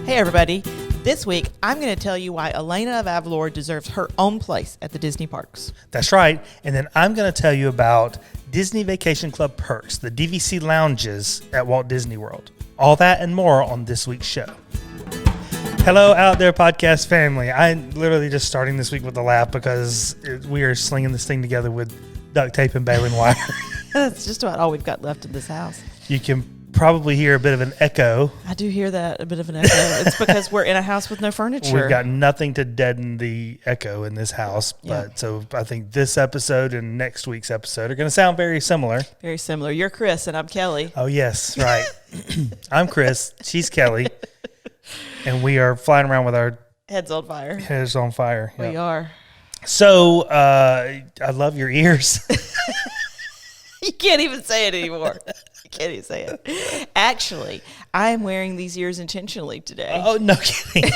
Hey everybody, this week I'm going to tell you why Elena of Avalor deserves her own place at the Disney parks. That's right, and then I'm going to tell you about Disney Vacation Club perks, the DVC lounges at Walt Disney World. All that and more on this week's show. Hello out there, podcast family. I'm literally just starting this week with a laugh because we are slinging this thing together with duct tape and baling wire. That's just about all we've got left in this house. You can probably hear a bit of an echo. I do hear that, a bit of an echo. It's because we're in a house with no furniture. We've got nothing to deaden the echo in this house. But so I think this episode and next week's episode are going to sound very similar. Very similar. You're Chris and I'm Kelly. Oh, yes. Right. I'm Chris. She's Kelly. And we are flying around with our heads on fire. Heads on fire. Yep. We are. So I love your ears. You can't even say it anymore. You can't even say it. Actually, I am wearing these ears intentionally today. Oh, no kidding.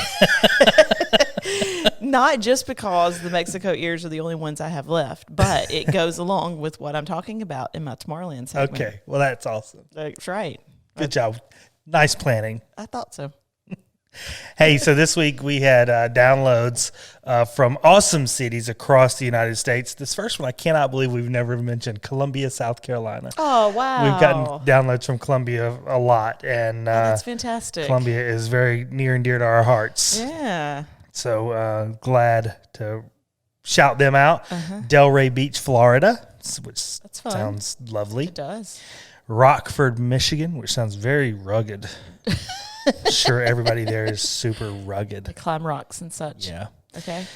Not just because the Mexico ears are the only ones I have left, but it goes along with what I'm talking about in my Tomorrowland segment. Okay. Well, that's awesome. That's right. Good job. Nice planning. I thought so. Hey, so this week we had downloads from awesome cities across the United States. This first one, I cannot believe we've never mentioned, Columbia, South Carolina. Oh, wow. We've gotten downloads from Columbia a lot. And that's fantastic. Columbia is very near and dear to our hearts. Yeah. So glad to shout them out. Delray Beach, Florida, which sounds lovely. It does. Rockford, Michigan, which sounds very rugged. Sure, everybody there is super rugged. They climb rocks and such. Yeah. Okay.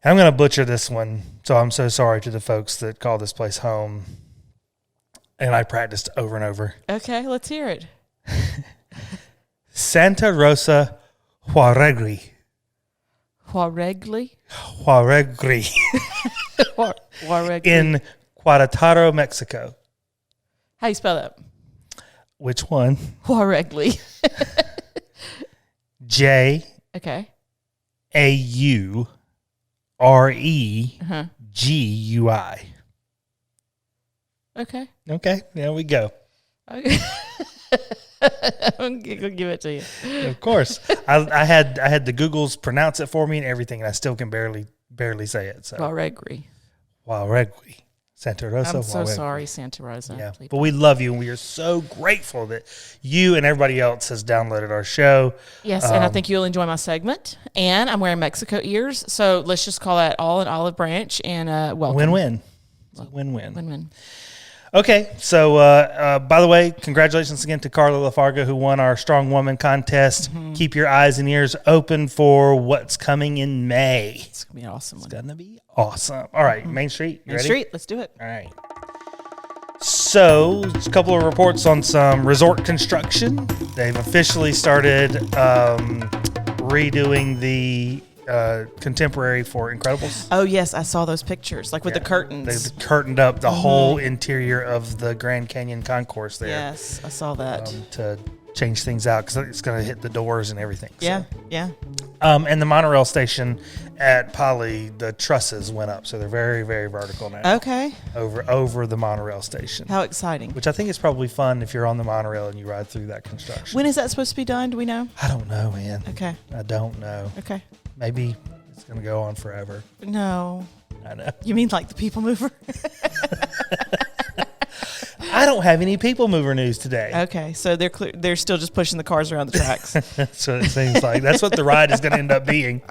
I'm going to butcher this one, so I'm so sorry to the folks that call this place home. And I practiced over and over. Okay, let's hear it. Santa Rosa Huaregri. Huaregli? Huaregri. Huaregli. In Querétaro, Mexico. How you spell that? Which one? Huaregli. J. Okay. A-U-R-E-G-U-I. Okay. Okay, there we go. Okay. I'm going to give it to you. Of course. I had the Googles pronounce it for me and everything, and I still can barely say it. So Huaregri. Huaregri. Santa Rosa. I'm so sorry, Santa Rosa. Yeah, but we love you, and we are so grateful that you and everybody else has downloaded our show. Yes, and I think you'll enjoy my segment. And I'm wearing Mexico ears, so let's just call that all an olive branch and welcome. Win-win. Win-win. Win-win. Okay, so by the way, congratulations again to Carla Lafarga, who won our Strong Woman contest. Keep your eyes and ears open for what's coming in May. It's going to be an awesome one. It's going to be awesome. All right, Main Street, you Main ready? Street, let's do it. All right. So, a couple of reports on some resort construction. They've officially started redoing the contemporary for Incredibles. Oh, yes, I saw those pictures, like with the curtains. They've curtained up the whole interior of the Grand Canyon concourse there. Yes, I saw that. To change things out because it's going to hit the doors and everything. Yeah, yeah. And the monorail station at Poly, the trusses went up, so they're very, very vertical now. Okay. Over the monorail station. How exciting. Which I think is probably fun if you're on the monorail and you ride through that construction. When is that supposed to be done? Do we know? I don't know, man. Okay. I don't know. Okay. Maybe it's going to go on forever. No. I know. You mean like the people mover? I don't have any people mover news today. Okay, so they're still just pushing the cars around the tracks. That's what it seems like. That's what the ride is going to end up being.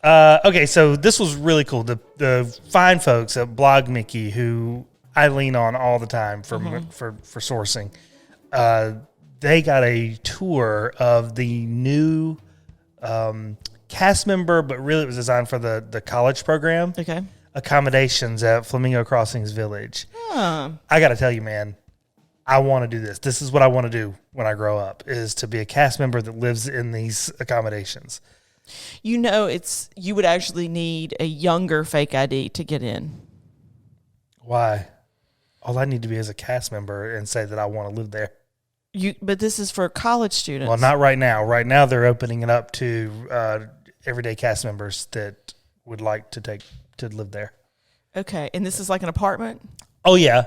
Okay, so this was really cool. The fine folks at Blog Mickey, who I lean on all the time for sourcing, they got a tour of the new cast member, but really it was designed for the college program. Okay. Accommodations at Flamingo Crossings Village. Huh. I got to tell you, man, I want to do this. This is what I want to do when I grow up, is to be a cast member that lives in these accommodations. You know, you would actually need a younger fake ID to get in. Why? All I need to be is a cast member and say that I want to live there. But this is for college students. Well, not right now. Right now, they're opening it up to everyday cast members that would like to live there. Okay, and this is like an apartment? Oh, yeah.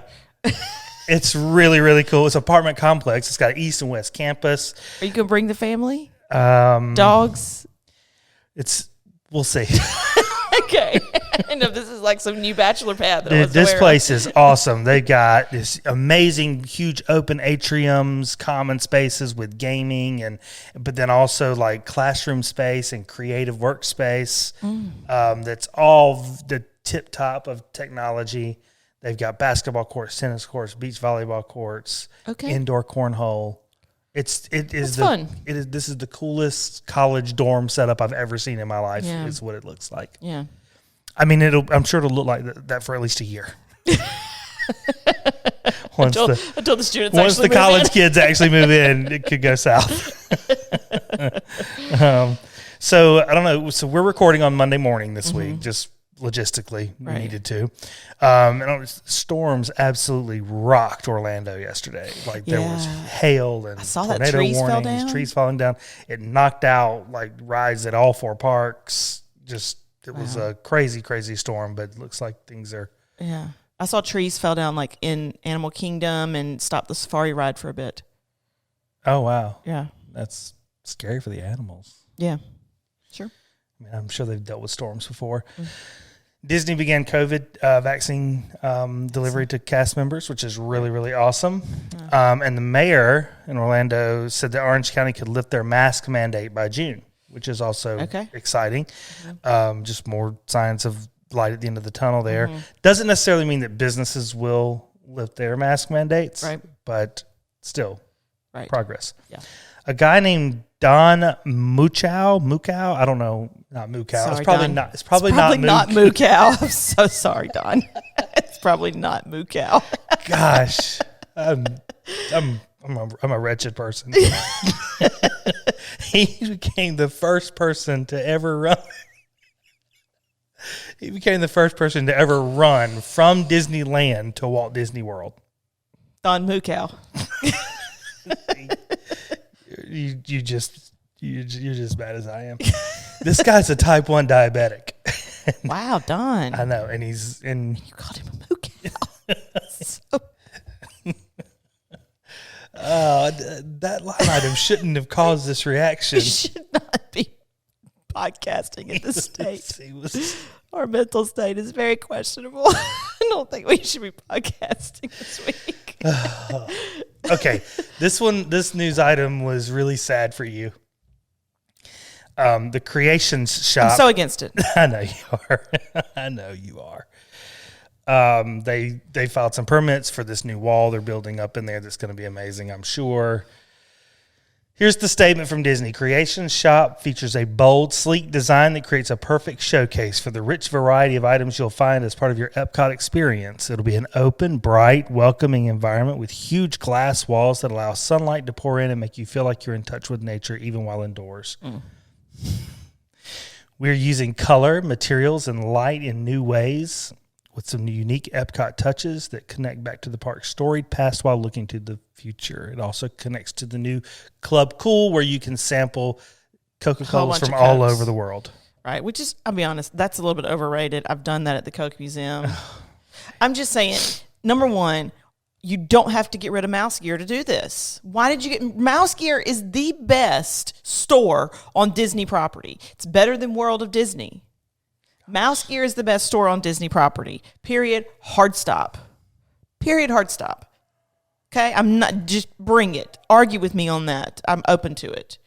It's really, really cool. It's an apartment complex. It's got an east and west campus. Are you going to bring the family? Dogs? We'll see. Okay. I know this is like some new bachelor pad. Dude, this place is awesome. They've got this amazing, huge open atriums, common spaces with gaming, but then also like classroom space and creative workspace. That's all the tip top of technology. They've got basketball courts, tennis courts, beach volleyball courts, indoor cornhole. It's fun. This is the coolest college dorm setup I've ever seen in my life. Yeah. Is what it looks like. Yeah. I mean, I'm sure it'll look like that for at least a year. until the students once the college kids actually move in, it could go south. So I don't know. So we're recording on Monday morning this week, just logistically we needed to. And storms absolutely rocked Orlando yesterday. Like there was hail and tornado warnings, trees falling down. It knocked out like rides at all 4 parks. It was a crazy, crazy storm, but it looks like things are. Yeah. I saw trees fell down like in Animal Kingdom and stopped the safari ride for a bit. Oh, wow. Yeah. That's scary for the animals. Yeah. Sure. I mean, I'm sure they've dealt with storms before. Disney began COVID vaccine delivery to cast members, which is really, really awesome. And the mayor in Orlando said that Orange County could lift their mask mandate by June, which is also exciting. Just more signs of light at the end of the tunnel there. Doesn't necessarily mean that businesses will lift their mask mandates, but still progress. Yeah. A guy named Don Mukow, I don't know, not Mukow. Sorry, it's probably Don. not. It's probably not Mukow. I'm so sorry, Don. It's probably not Mukow. Gosh, I'm a wretched person. He became the first person to ever run. He became the first person to ever run from Disneyland to Walt Disney World. Don Mukow. You're just as bad as I am. This guy's a type 1 diabetic. Wow, Don. I know, and he's in. You called him a Mukow. That line item shouldn't have caused this reaction. We should not be podcasting in this state. Our mental state is very questionable. I don't think we should be podcasting this week. Okay, this news item was really sad for you. The Creations Shop. I'm so against it. I know you are. I know you are. They filed some permits for this new wall they're building up in there that's going to be amazing, I'm sure. Here's the statement from Disney. Creations Shop features a bold, sleek design that creates a perfect showcase for the rich variety of items you'll find as part of your Epcot experience. It'll be an open, bright, welcoming environment with huge glass walls that allow sunlight to pour in and make you feel like you're in touch with nature even while indoors. We're using color, materials, and light in new ways with some unique Epcot touches that connect back to the park's storied past while looking to the future. It also connects to the new Club Cool, where you can sample Coca-Colas from all over the world. Right, which is, I'll be honest, that's a little bit overrated. I've done that at the Coke Museum. I'm just saying, number one, you don't have to get rid of Mouse Gear to do this. Why did you get... Mouse Gear is the best store on Disney property. It's better than World of Disney. Mouse Gear is the best store on Disney property. Period. Hard stop. Period. Hard stop. Okay? I'm not... Just bring it. Argue with me on that. I'm open to it.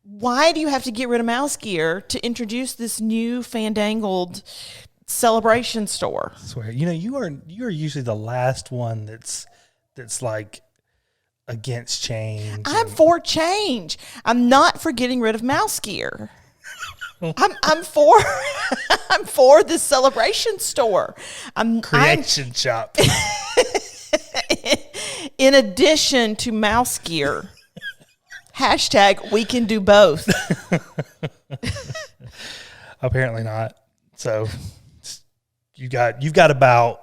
Why do you have to get rid of Mouse Gear to introduce this new fandangled celebration store? I swear, you are usually the last one that's like against change. I'm for change. I'm not for getting rid of Mouse Gear. I'm for I'm for this celebration store. Creation Shop. In addition to Mouse Gear. Hashtag we can do both. Apparently not. So you've got about,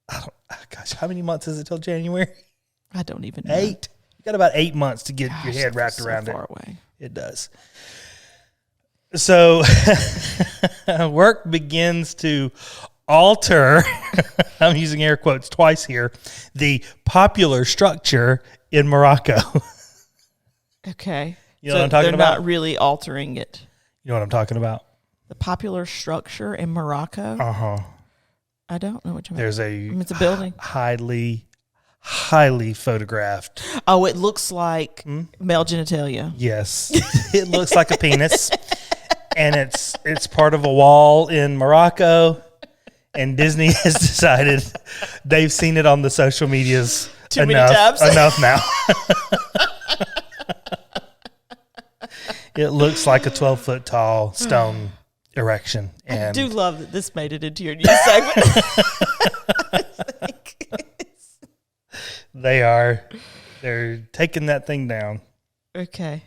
how many months is it till January? I don't even know. 8. You got about 8 months to get your head wrapped around so it. Far away. It does. So work begins to alter, I'm using air quotes twice here, the popular structure in Morocco. Okay. You know what I'm talking about? They're not really altering it. You know what I'm talking about? The popular structure in Morocco? Uh-huh. I don't know what you mean. There's it's a building. highly photographed. Oh, it looks like male genitalia. Yes. It looks like a penis. And it's part of a wall in Morocco. And Disney has decided they've seen it on the social medias Too many times. Enough now. It looks like a 12-foot tall stone erection. And I do love that this made it into your news segment. They're taking that thing down. Okay.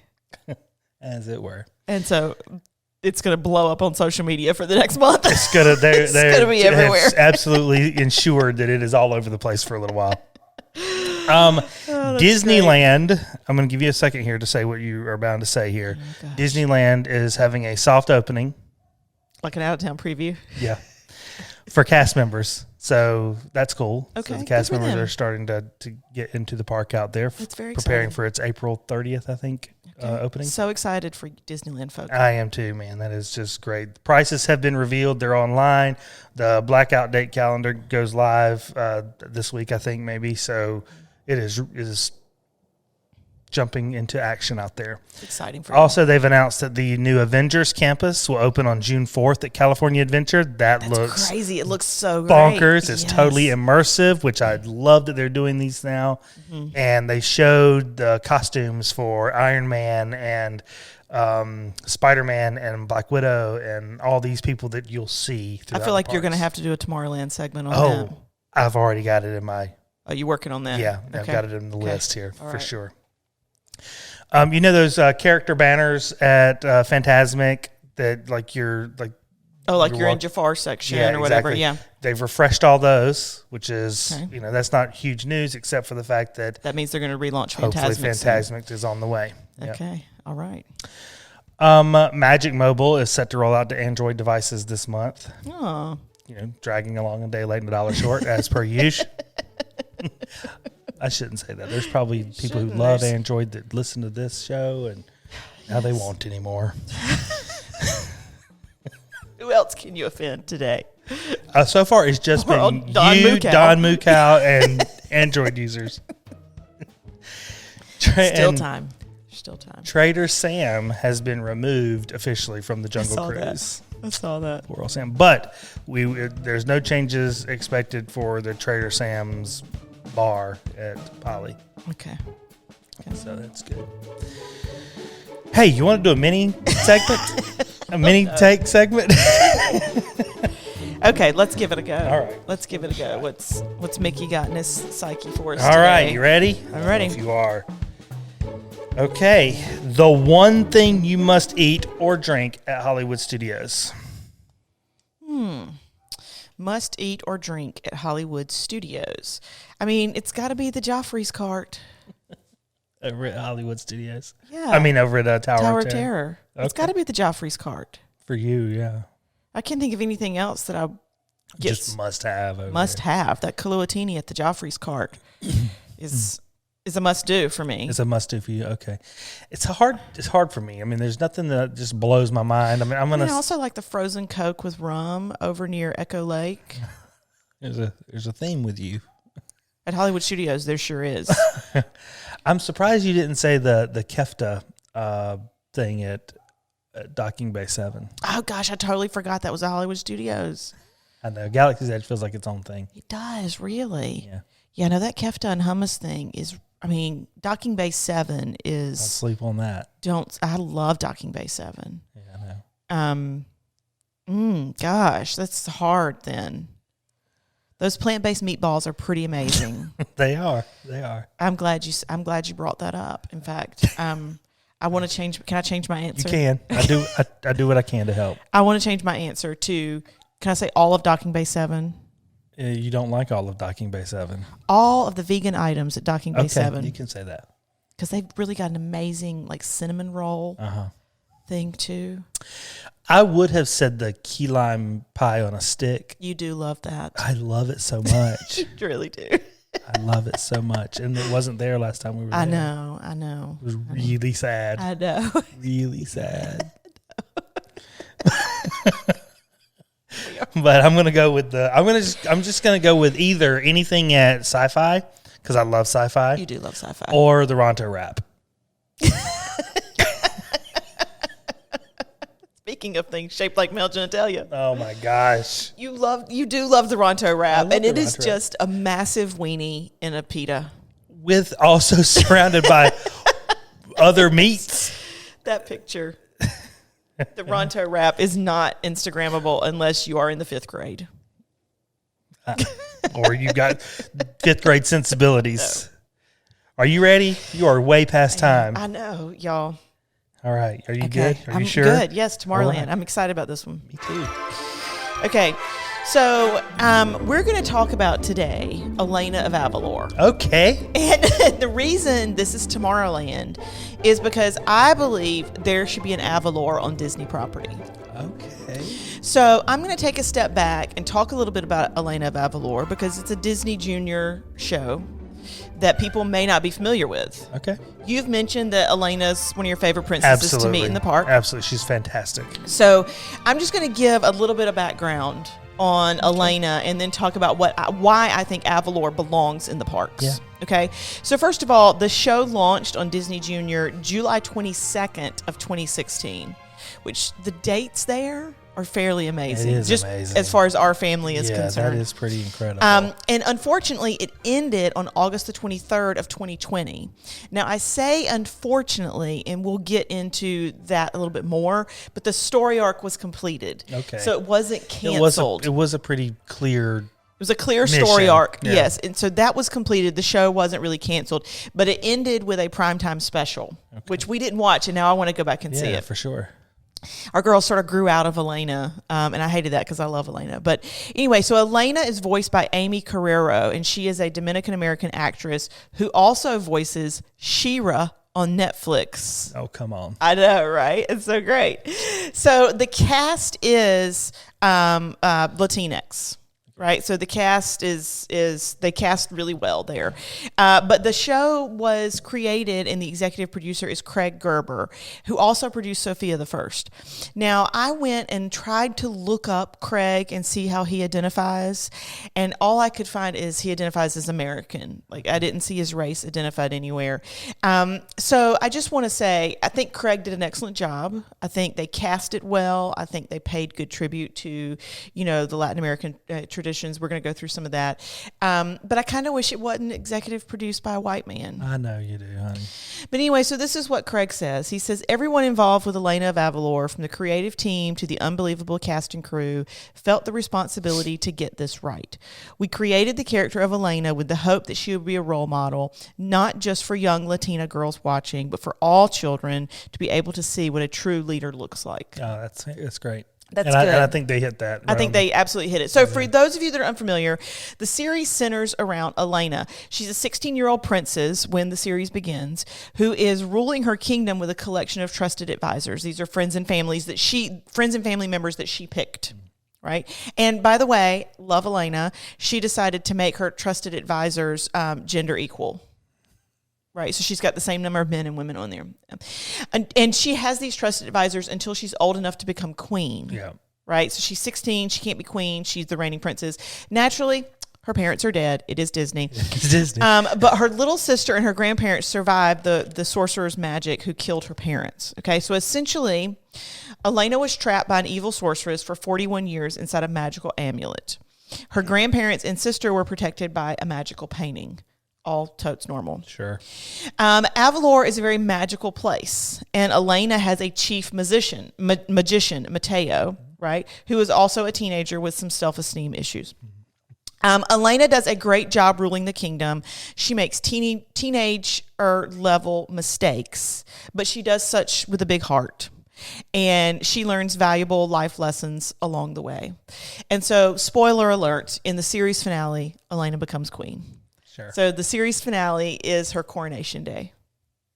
As it were. And so it's going to blow up on social media for the next month. It's going to be everywhere. It's absolutely ensured that it is all over the place for a little while. Disneyland, great. I'm going to give you a second here to say what you are bound to say here. Oh, Disneyland is having a soft opening. Like an out-of-town preview? Yeah. For cast members. So that's cool. Okay. So the cast members are starting to get into the park out there. That's very preparing exciting. For its April 30th, I think, opening. So excited for Disneyland folks. I am too, man. That is just great. The prices have been revealed. They're online. The blackout date calendar goes live this week, I think, maybe. So it is jumping into action out there. It's exciting for you. Also, they've announced that the new Avengers campus will open on June 4th at California Adventure. That's looks crazy. It looks so bonkers. Great. It's totally immersive, which I love that they're doing these now. Mm-hmm. And they showed the costumes for Iron Man and Spider-Man and Black Widow and all these people that you'll see. I feel like you're going to have to do a Tomorrowland segment on that. I've already got it in my... Oh, you're working on that? Yeah, I've got it in the list here for sure. You know those character banners at Fantasmic that like you're like... Oh, like you're in Jafar's section or whatever, exactly. yeah. They've refreshed all those, which is, that's not huge news except for the fact that... That means they're going to relaunch Fantasmic. Hopefully Fantasmic is on the way. Okay, yep. All right. Magic Mobile is set to roll out to Android devices this month. Oh. Dragging along a day late and a dollar short, as per usual. I shouldn't say that. There's probably people who love Android that listen to this show, and now they won't anymore. Who else can you offend today? So far, it's just been Don Mukow, and Android users. Still time. Trader Sam has been removed officially from the Jungle Cruise. I saw that. Poor old Sam. But there's no changes expected for the Trader Sam's bar at Poly. Okay. So that's good. Hey, you want to do a mini segment? A mini take segment? Okay, let's give it a go. All right. Let's give it a go. What's Mickey got in his psyche for us All today? right, you ready? I'm ready. If you are. Okay, the one thing you must eat or drink at Hollywood Studios. Must eat or drink at Hollywood Studios. I mean, it's got to be the Joffrey's cart. Over at Hollywood Studios? Yeah. I mean, over at Tower of Terror. Okay. It's got to be the Joffrey's cart. For you, yeah. I can't think of anything else that I just must have. That Kaluatini at the Joffrey's cart is a must do for me. It's a must do for you. Okay, it's hard for me. I mean, there's nothing that just blows my mind. I mean, I'm gonna. I also like the frozen Coke with rum over near Echo Lake. There's a theme with you at Hollywood Studios. There sure is. I'm surprised you didn't say the Kefta thing at Docking Bay 7. Oh gosh, I totally forgot that was at Hollywood Studios. I know Galaxy's Edge feels like its own thing. It does, really. Yeah. No, that Kefta and hummus thing is. I mean, Docking Bay 7 is... Don't sleep on that. I love Docking Bay 7. Yeah, I know. Gosh, that's hard then. Those plant-based meatballs are pretty amazing. They are. I'm glad you brought that up. In fact, I want to change... Can I change my answer? You can. I do what I can to help. I want to change my answer to... Can I say all of Docking Bay 7? You don't like all of Docking Bay 7. All of the vegan items at Docking Bay 7. You can say that. Because they've really got an amazing cinnamon roll thing too. I would have said the key lime pie on a stick. You do love that. I love it so much. You really do. I love it so much. And it wasn't there last time we were there. I know. It was really sad. I know. Really sad. But I'm gonna go with I'm just gonna go with either anything at Sci-Fi, because I love Sci-Fi. You do love Sci-Fi. Or the Ronto wrap. Speaking of things shaped like male genitalia. Oh my gosh. You do love the Ronto wrap, and it is Ronto just a massive weenie in a pita. With also surrounded by other meats. That picture. The Ronto wrap is not Instagrammable unless you are in the 5th grade. Or you got 5th grade sensibilities. No. Are you ready? You are way past time. I know, y'all. All right. Are you good? Are you sure? Good. Yes, Tomorrowland. Right. I'm excited about this one. Me too. Okay. So we're going to talk about today Elena of Avalor. Okay. And the reason this is Tomorrowland is because I believe there should be an Avalor on Disney property. Okay. So I'm going to take a step back and talk a little bit about Elena of Avalor because it's a Disney Junior show that people may not be familiar with. Okay. You've mentioned that Elena's one of your favorite princesses to meet in the park. Absolutely. She's fantastic. So I'm just going to give a little bit of background on Elena and then talk about why I think Avalor belongs in the parks. Yeah. Okay. So first of all, the show launched on Disney Junior July 22nd of 2016, which the dates there are fairly amazing. It is just amazing. As far as our family is concerned. That is pretty incredible. And unfortunately, it ended on August the 23rd of 2020. Now, I say unfortunately, and we'll get into that a little bit more, but the story arc was completed. Okay. So it wasn't canceled. It was a pretty clear... It was a clear story arc, yes. And so that was completed. The show wasn't really canceled, but it ended with a primetime special, which we didn't watch, and now I want to go back and see it. Yeah, for sure. Our girls sort of grew out of Elena, and I hated that because I love Elena. But anyway, so Elena is voiced by Amy Carrero, and she is a Dominican-American actress who also voices She-Ra on Netflix. Oh, come on. I know, right? It's so great. So the cast is Latinx. Right, so the cast is they cast really well there, but the show was created and the executive producer is Craig Gerber, who also produced Sophia the First. Now I went and tried to look up Craig and see how he identifies, and all I could find is he identifies as American. Like I didn't see his race identified anywhere. So I just want to say I think Craig did an excellent job. I think they cast it well. I think they paid good tribute to the Latin American tradition. We're going to go through some of that. But I kind of wish it wasn't executive produced by a white man. I know you do, honey. But anyway, so this is what Craig says. He says, everyone involved with Elena of Avalor, from the creative team to the unbelievable cast and crew, felt the responsibility to get this right. We created the character of Elena with the hope that she would be a role model, not just for young Latina girls watching, but for all children to be able to see what a true leader looks like. Oh, that's great. That's good. And I think they hit that. I think they absolutely hit it. So for those of you that are unfamiliar, the series centers around Elena. She's a 16-year-old princess when the series begins, who is ruling her kingdom with a collection of trusted advisors. These are friends and family members that she picked. Right. And by the way, love Elena. She decided to make her trusted advisors gender equal. Right. So she's got the same number of men and women on there. And she has these trusted advisors until she's old enough to become queen. Yeah. Right. So she's 16. She can't be queen. She's the reigning princess. Naturally, her parents are dead. It is Disney. It's Disney. But her little sister and her grandparents survived the sorcerer's magic who killed her parents. Okay. So essentially, Elena was trapped by an evil sorceress for 41 years inside a magical amulet. Her grandparents and sister were protected by a magical painting. All totes normal. Sure. Avalor is a very magical place, and Elena has a chief magician, Mateo, right, who is also a teenager with some self-esteem issues. Elena does a great job ruling the kingdom. She makes teenager-level mistakes, but she does such with a big heart. And she learns valuable life lessons along the way. And so, spoiler alert, in the series finale, Elena becomes queen. Sure. So the series finale is her coronation day,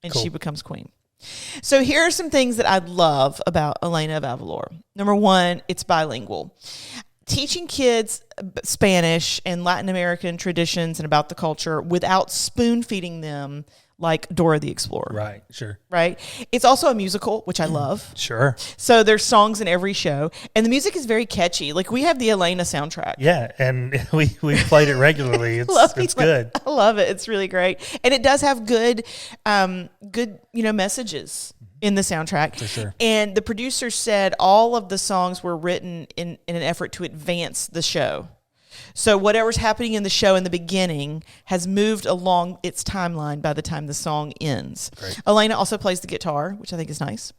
and Cool. she becomes queen. So here are some things that I love about Elena of Avalor. Number one, it's bilingual. Teaching kids Spanish and Latin American traditions and about the culture without spoon feeding them like Dora the Explorer. Right, sure. Right? It's also a musical, which I love. Sure. So there's songs in every show. And the music is very catchy. Like we have the Elena soundtrack. Yeah, and we played it regularly. It's good. I love it. It's really great. And it does have good messages in the soundtrack. For sure. And the producer said all of the songs were written in an effort to advance the show. So whatever's happening in the show in the beginning has moved along its timeline by the time the song ends. Great. Elena also plays the guitar, which I think is nice.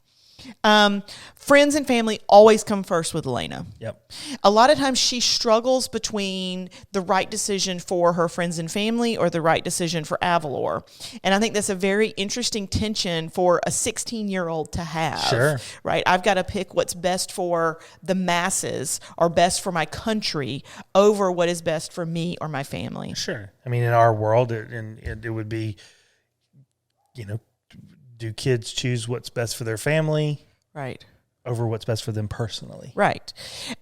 Friends and family always come first with Elena. Yep. A lot of times she struggles between the right decision for her friends and family or the right decision for Avalor. And I think that's a very interesting tension for a 16-year-old to have. Sure. Right? I've got to pick what's best for the masses or best for my country over what is best for me or my family. Sure. I mean, in our world, it would be, do kids choose what's best for their family? Right. Over what's best for them personally. Right.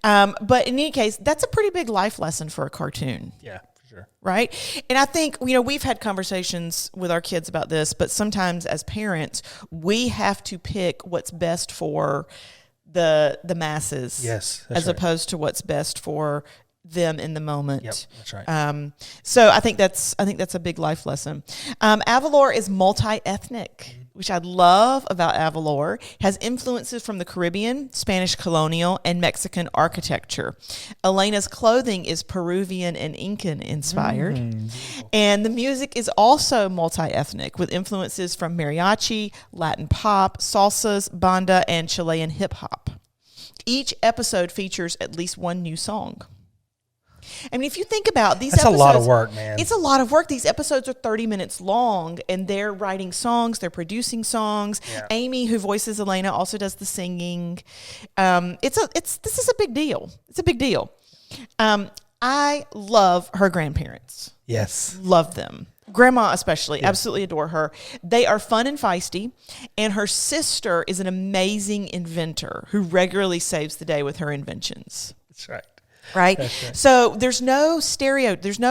But in any case, that's a pretty big life lesson for a cartoon. Yeah, for sure. Right. And I think, we've had conversations with our kids about this, but sometimes as parents, we have to pick what's best for the masses. Yes. As opposed to what's best for them in the moment. Yep, that's right. So I think that's a big life lesson. Avalor is multi-ethnic, which I love about Avalor. It has influences from the Caribbean, Spanish colonial, and Mexican architecture. Elena's clothing is Peruvian and Incan inspired. And the music is also multi-ethnic with influences from mariachi, Latin pop, salsas, banda, and Chilean hip hop. Each episode features at least one new song. I mean, if you think about these episodes. That's a lot of work, man. It's a lot of work. These episodes are 30 minutes long, and they're writing songs. They're producing songs. Yeah. Amy, who voices Elena, also does the singing. This is a big deal. It's a big deal. I love her grandparents. Yes. Love them. Grandma especially. Absolutely adore her. They are fun and feisty, and her sister is an amazing inventor who regularly saves the day with her inventions. That's right. Right? That's right. So there's no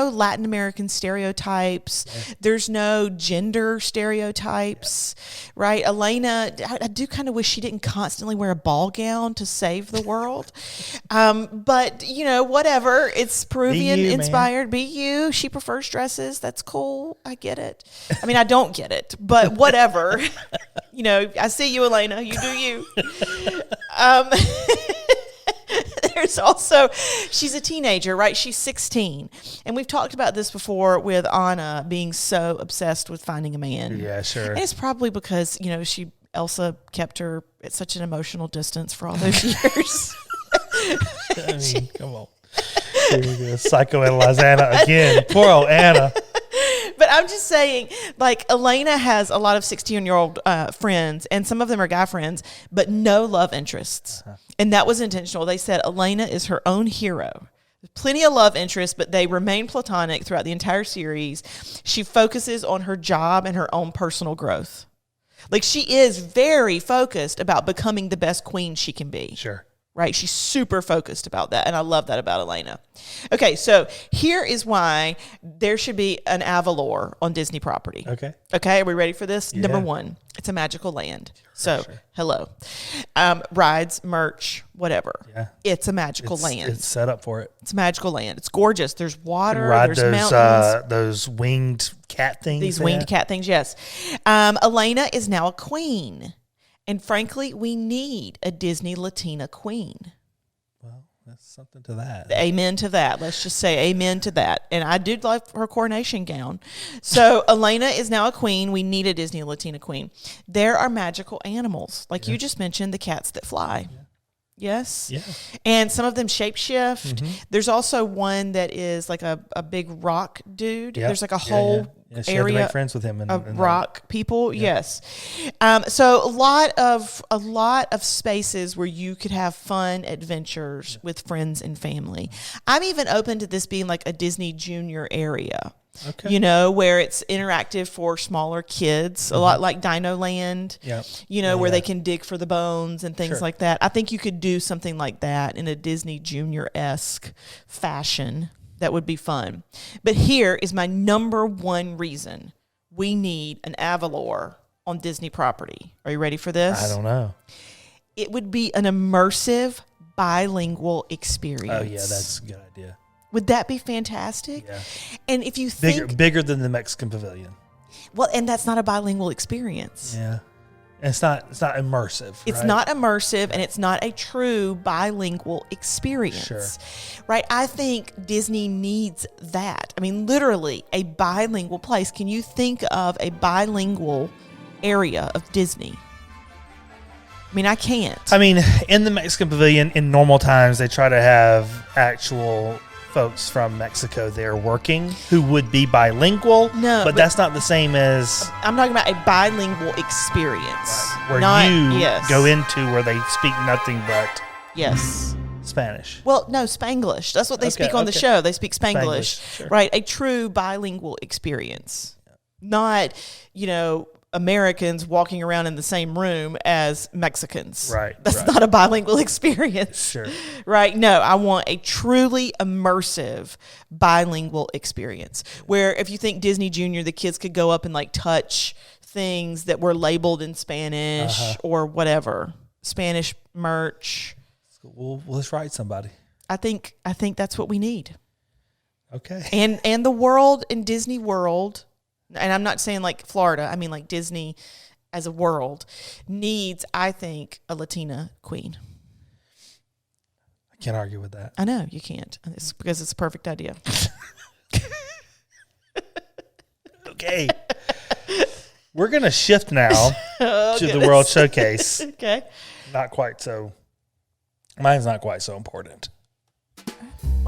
Latin American stereotypes. Yeah. There's no gender stereotypes, right? Elena, I do kind of wish she didn't constantly wear a ball gown to save the world. But, whatever. It's Peruvian inspired. Be you. She prefers dresses. That's cool. I get it. I mean, I don't get it, but whatever. I see you, Elena. You do you. There's also, she's a teenager, right? She's 16. And we've talked about this before with Anna being so obsessed with finding a man. Yeah, sure. And it's probably because, Elsa kept her at such an emotional distance for all those years. I mean, come on. Here we go. Psychoanalyze Anna again. Poor old Anna. But I'm just saying, like, Elena has a lot of 16-year-old friends, and some of them are guy friends, but no love interests. Uh-huh. And that was intentional. They said Elena is her own hero. Plenty of love interests, but they remain platonic throughout the entire series. She focuses on her job and her own personal growth. Like, she is very focused about becoming the best queen she can be. Sure. Right? She's super focused about that, and I love that about Elena. Okay, so here is why there should be an Avalor on Disney property. Okay, are we ready for this? Yeah. Number one, it's a magical land. So, hello. Rides, merch, whatever. Yeah. It's a magical land. It's set up for it. It's a magical land. It's gorgeous. There's water, Ride there's mountains. those winged cat things. These winged cat things, yes. Elena is now a queen. And frankly, we need a Disney Latina queen. Well, that's something to that. Amen to that. Let's just say amen to that. And I did like her coronation gown. So Elena is now a queen. We need a Disney Latina queen. There are magical animals. Like you just mentioned, the cats that fly. Yeah. Yes? Yeah. And some of them shapeshift. Mm-hmm. There's also one that is like a big rock dude. Yep. There's like a whole she area had to make friends with him of rock people. Yeah. Yes. So a lot of spaces where you could have fun adventures with friends and family. I'm even open to this being like a Disney Junior area. Okay. Where it's interactive for smaller kids, a lot like Dino Land, where they can dig for the bones and things like that. I think you could do something like that in a Disney Junior-esque fashion. That would be fun. But here is my number one reason we need an Avalor on Disney property. Are you ready for this? I don't know. It would be an immersive bilingual experience. Oh, yeah, that's a good idea. Would that be fantastic? Yeah. And if you think... Bigger than the Mexican Pavilion. Well, and that's not a bilingual experience. Yeah. It's not immersive. It's not immersive, and it's not a true bilingual experience. Sure. Right? I think Disney needs that. I mean, literally, a bilingual place. Can you think of a bilingual area of Disney? I mean, I can't. I mean, in the Mexican Pavilion, in normal times, they try to have actual folks from Mexico there working who would be bilingual. No, but that's not the same as... I'm talking about a bilingual experience. Where you go into where they speak nothing but Spanish. Well, no, Spanglish. That's what they speak on the show. They speak Spanglish. Sure. Right? A true bilingual experience. Not, Americans walking around in the same room as Mexicans. Right. That's not a bilingual experience. Sure. Right? No, I want a truly immersive bilingual experience where if you think Disney Junior, the kids could go up and touch things that were labeled in Spanish or whatever. Spanish merch. Well, let's write somebody. I think that's what we need. Okay. And the world in Disney World, and I'm not saying like Florida, I mean like Disney as a world, needs, I think, a Latina queen. I can't argue with that. I know, you can't. It's because it's a perfect idea. Okay. We're going to shift now to the World Showcase. Okay. Mine's not quite so important.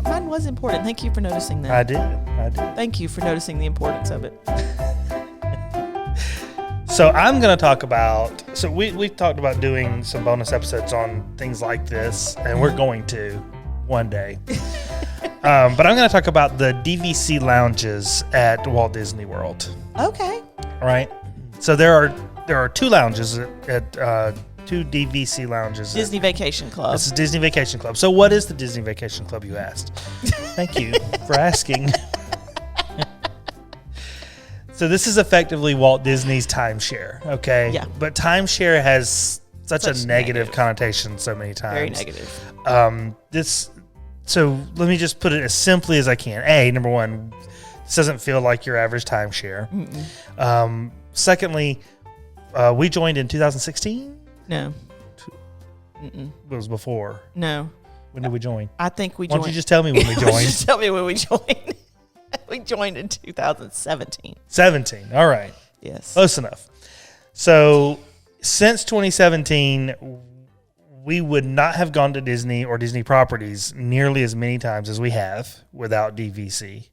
Mine was important. Thank you for noticing that. I did. Thank you for noticing the importance of it. So I'm going to talk about... So we talked about doing some bonus episodes on things like this, and we're going to one day. But I'm going to talk about the DVC lounges at Walt Disney World. Okay. All right. So there are two lounges at two DVC lounges. Disney Vacation Club. This is Disney Vacation Club. So what is the Disney Vacation Club, you asked? Thank you for asking. So this is effectively Walt Disney's timeshare, okay? Yeah. But timeshare has such a negative connotation so many times. Very negative. So let me just put it as simply as I can. Number one, this doesn't feel like your average timeshare. Secondly, we joined in 2016? No. It was before. No. When did we join? I think we Why joined. don't you just tell me when we joined? Just tell me when we joined. We joined in 2017. 17. All right. Yes. Close enough. So since 2017, we would not have gone to Disney or Disney properties nearly as many times as we have without DVC.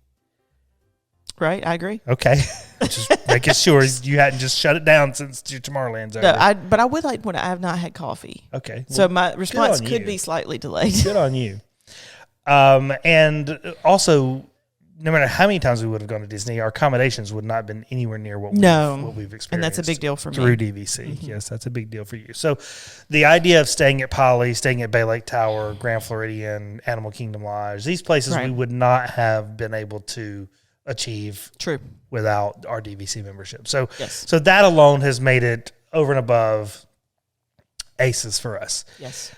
Right, I agree. Okay. Just making sure you hadn't just shut it down since your Tomorrowland's over. No, but I would like when I have not had coffee. Okay. So my response could be slightly delayed. Good on you. And also, no matter how many times we would have gone to Disney, our accommodations would not have been anywhere near what we've experienced. And that's a big deal for me. Through DVC. Mm-hmm. Yes, that's a big deal for you. So the idea of staying at Poly, staying at Bay Lake Tower, Grand Floridian, Animal Kingdom Lodge, these places we would not have been able to achieve without our DVC membership. So that alone has made it over and above aces for us. Yes.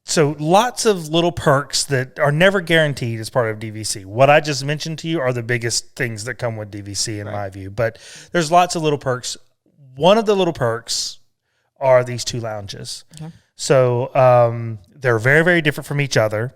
So lots of little perks that are never guaranteed as part of DVC. What I just mentioned to you are the biggest things that come with DVC in my view, but there's lots of little perks. One of the little perks are these two lounges. Okay. So they're very, very different from each other.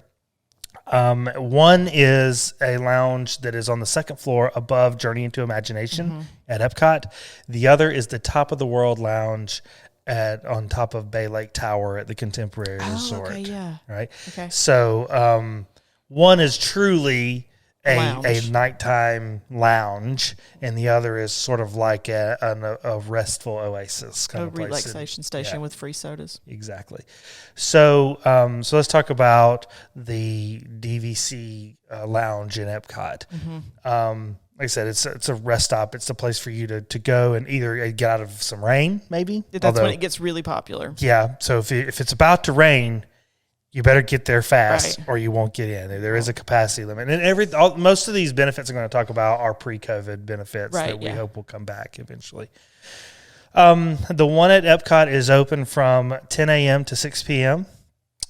One is a lounge that is on the second floor above Journey into Imagination at Epcot. The other is the Top of the World lounge on top of Bay Lake Tower at the Contemporary Resort. Okay, yeah. Right? Okay. So one is truly a nighttime lounge, and the other is sort of like a restful oasis kind of place. A relaxation station with free sodas. Exactly. So so let's talk about the DVC lounge in Epcot. Like I said, it's a rest stop. It's a place for you to go and either get out of some rain, maybe. That's when it gets really popular. Yeah. So if it's about to rain, you better get there fast, or you won't get in. There is a capacity limit, and most of these benefits I'm going to talk about are pre-COVID benefits that we hope will come back eventually. The one at Epcot is open from 10 a.m. to 6 p.m.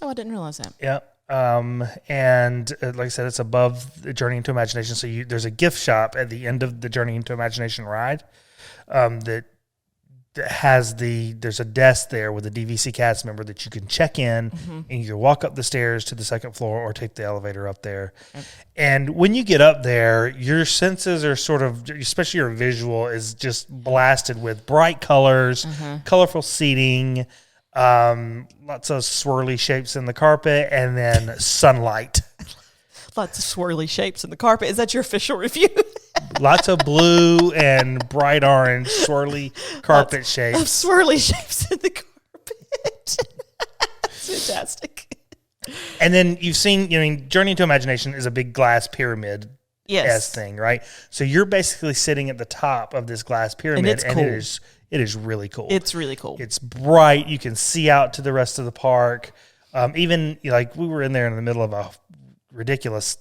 Oh, I didn't realize that. Yeah. And like I said, it's above the Journey into Imagination. So there's a gift shop at the end of the Journey into Imagination ride that has there's a desk there with a DVC cast member that you can check in and either walk up the stairs to the second floor or take the elevator up there. Yep. And when you get up there, your senses are sort of, especially your visual, is just blasted with bright colors, colorful seating, lots of swirly shapes in the carpet, and then sunlight. Lots of swirly shapes in the carpet. Is that your official review? Lots of blue and bright orange swirly carpet shapes. Of swirly shapes in the carpet. That's fantastic. And then you've seen, Journey into Imagination is a big glass pyramid thing, right? So you're basically sitting at the top of this glass pyramid, and it's cool. It is really cool. It's really cool. It's bright. You can see out to the rest of the park. Even like we were in there in the middle of a ridiculous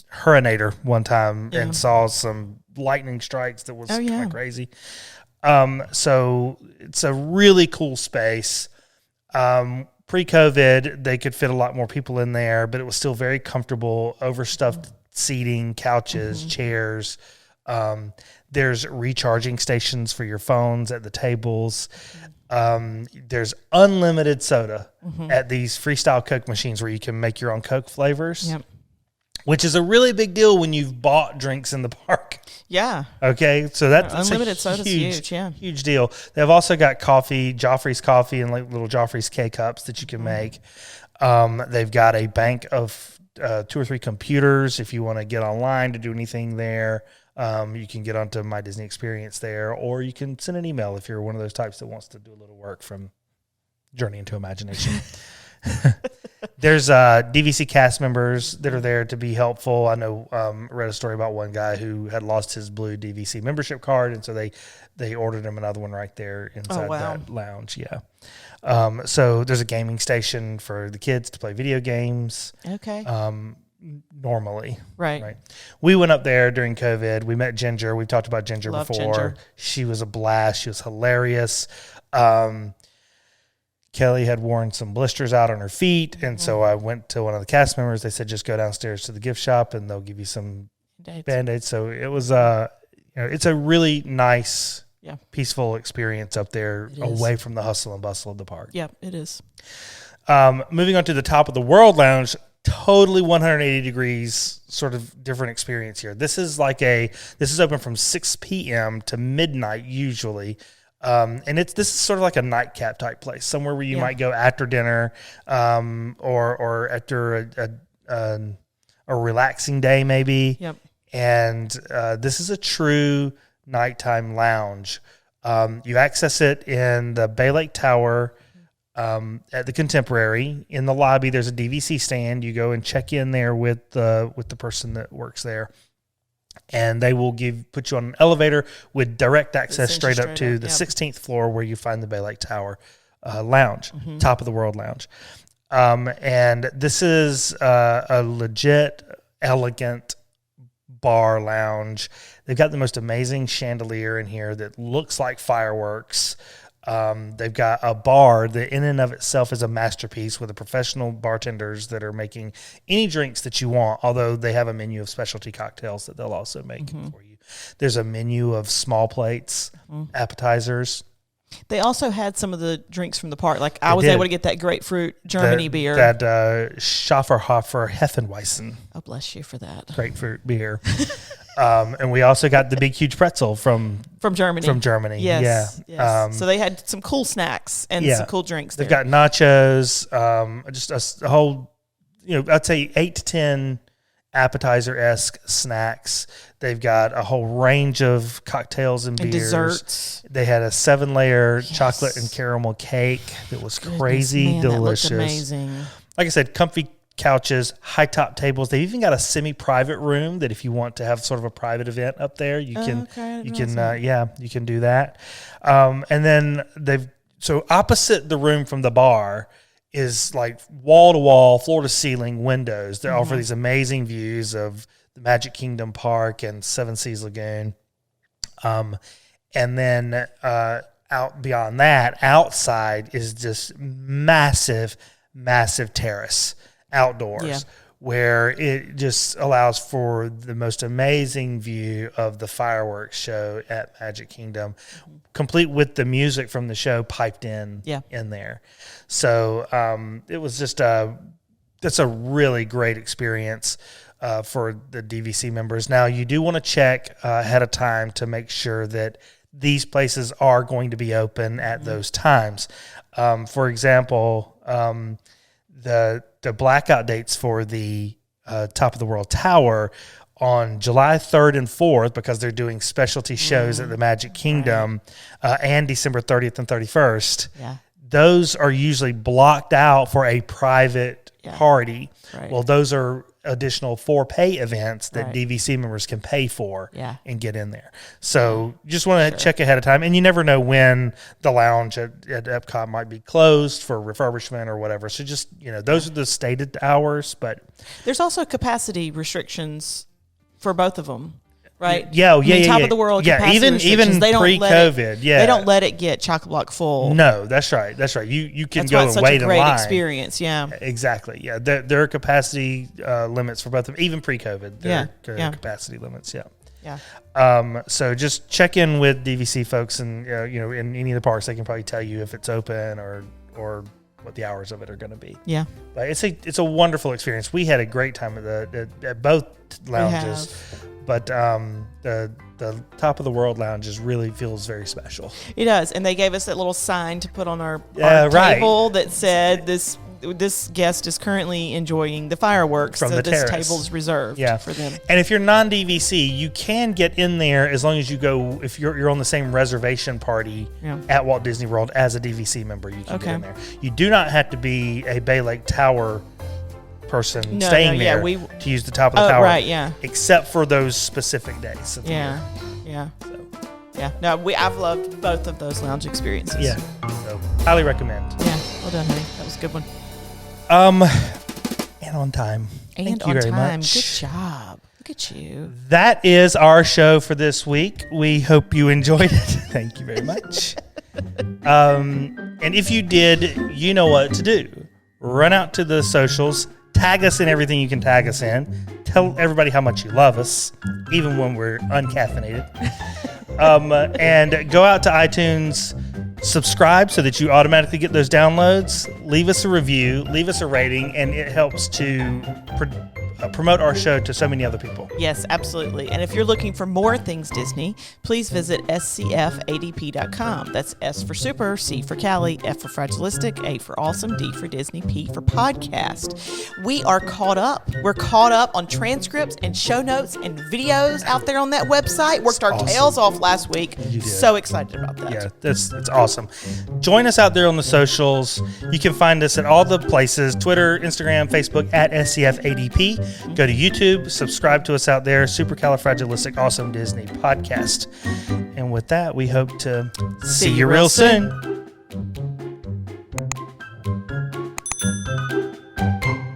hurricane one time and saw some lightning strikes that was kind of crazy. So it's a really cool space. Pre-COVID, they could fit a lot more people in there, but it was still very comfortable, overstuffed seating, couches, chairs. There's recharging stations for your phones at the tables. There's unlimited soda at these freestyle Coke machines where you can make your own Coke flavors, which is a really big deal when you've bought drinks in the park. Yeah. Okay, so that's unlimited soda's huge. Yeah, huge deal. They've also got coffee, Joffrey's coffee, and like little Joffrey's K cups that you can make. They've got a bank of 2 or 3 computers if you want to get online to do anything there. You can get onto My Disney Experience there, or you can send an email if you're one of those types that wants to do a little work from Journey into Imagination. There's DVC cast members that are there to be helpful. I know I read a story about one guy who had lost his blue DVC membership card, and so they ordered him another one right there inside that lounge. Yeah. So there's a gaming station for the kids to play video games. Okay. Normally. Right. We went up there during COVID. We met Ginger. We've talked about Ginger before. Ginger. She was a blast. She was hilarious. Kelly had worn some blisters out on her feet, and so I went to one of the cast members. They said, just go downstairs to the gift shop, and they'll give you some Band-Aids. So it was, it's a really nice, peaceful experience up there, away from the hustle and bustle of the park. Yeah, it is. Moving on to the Top of the World Lounge, totally 180 degrees sort of different experience here. This is open from 6 p.m. to midnight usually. And this is sort of like a nightcap type place, somewhere where you might go after dinner, or after a relaxing day maybe. Yep. And this is a true nighttime lounge. You access it in the Bay Lake Tower, at the Contemporary. In the lobby, there's a DVC stand. You go and check in there with the person that works there. And they will put you on an elevator with direct access straight up to the 16th floor, where you find the Bay Lake Tower lounge, Top of the World Lounge. And this is a legit, elegant bar lounge. They've got the most amazing chandelier in here that looks like fireworks. They've got a bar that in and of itself is a masterpiece with the professional bartenders that are making any drinks that you want, although they have a menu of specialty cocktails that they'll also make for you. There's a menu of small plates, appetizers. They also had some of the drinks from the park. Like I was able to get that grapefruit Germany beer. That Schafferhofer Hefeweizen. Oh, bless you for that. Grapefruit beer. And we also got the big, huge pretzel from Germany. From Germany, yes. So they had some cool snacks and some cool drinks there. They've got nachos, just a whole, I'd say 8 to 10 appetizer-esque snacks. They've got a whole range of cocktails and beers. Desserts. They had a 7-layer chocolate and caramel cake that was crazy delicious. That looked amazing. Like I said, comfy couches, high top tables. They've even got a semi-private room that if you want to have sort of a private event up there, you can you can do that. And then so opposite the room from the bar is like wall to wall, floor to ceiling windows that offer these amazing views of the Magic Kingdom Park and Seven Seas Lagoon. And then out beyond that, outside is just massive terrace outdoors where it just allows for the most amazing view of the fireworks show at Magic Kingdom, complete with the music from the show piped in there. So it was just that's a really great experience for the DVC members. Now, you do want to check ahead of time to make sure that these places are going to be open at those times. For example, the blackout dates for the Top of the World Tower on July 3rd and 4th, because they're doing specialty shows at the Magic Kingdom, and December 30th and 31st. Yeah. Those are usually blocked out for a private party. Right. Well, those are additional for-pay events that DVC members can pay for and get in there. So just want to check ahead of time. And you never know when the lounge at Epcot might be closed for refurbishment or whatever. So just, those are the stated hours. But there's also capacity restrictions for both of them. Right? Top of the World. Even pre-COVID. They don't let it get chock-a-block full. No, that's right. You can go and wait in line. That's great experience. Yeah. Exactly. Yeah. There are capacity limits for both of them, even pre-COVID. There are capacity limits. Yeah. So just check in with DVC folks, and in any of the parks, they can probably tell you if it's open or what the hours of it are going to be. Yeah. But it's a wonderful experience. We had a great time at both lounges. But the Top of the World Lounge really feels very special. It does, and they gave us that little sign to put on our table that said this guest is currently enjoying the fireworks from the terrace. This table is reserved for them. And if you're non-DVC, you can get in there as long as you go. If you're on the same reservation party at Walt Disney World as a DVC member, you can get in there. You do not have to be a Bay Lake Tower person staying there to use the top of the tower, except for those specific days. I've loved both of those lounge experiences. So highly recommend. Well done, honey. That was a good one. And on time. Thank you very much. Good job. Look at you. That is our show for this week. We hope you enjoyed it. Thank you very much. And if you did, you know what to do. Run out to the socials. Tag us in everything you can tag us in. Tell everybody how much you love us, even when we're uncaffeinated. And go out to iTunes, subscribe so that you automatically get those downloads. Leave us a review, leave us a rating, and it helps to promote our show to so many other people. Yes, absolutely. And if you're looking for more things Disney, please visit scfadp.com. That's S for super, C for Cali, F for fragilistic, A for awesome, D for Disney, P for podcast. We are caught up. We're caught up on transcripts and show notes and videos out there on that website. Worked our tails off last week. So excited about that. Yeah, it's awesome. Join us out there on the socials. You can find us at all the places: Twitter, Instagram, Facebook, at SCFADP. Go to YouTube, subscribe to us out there, Supercalifragilistic Awesome Disney Podcast. And with that, we hope to see you real soon.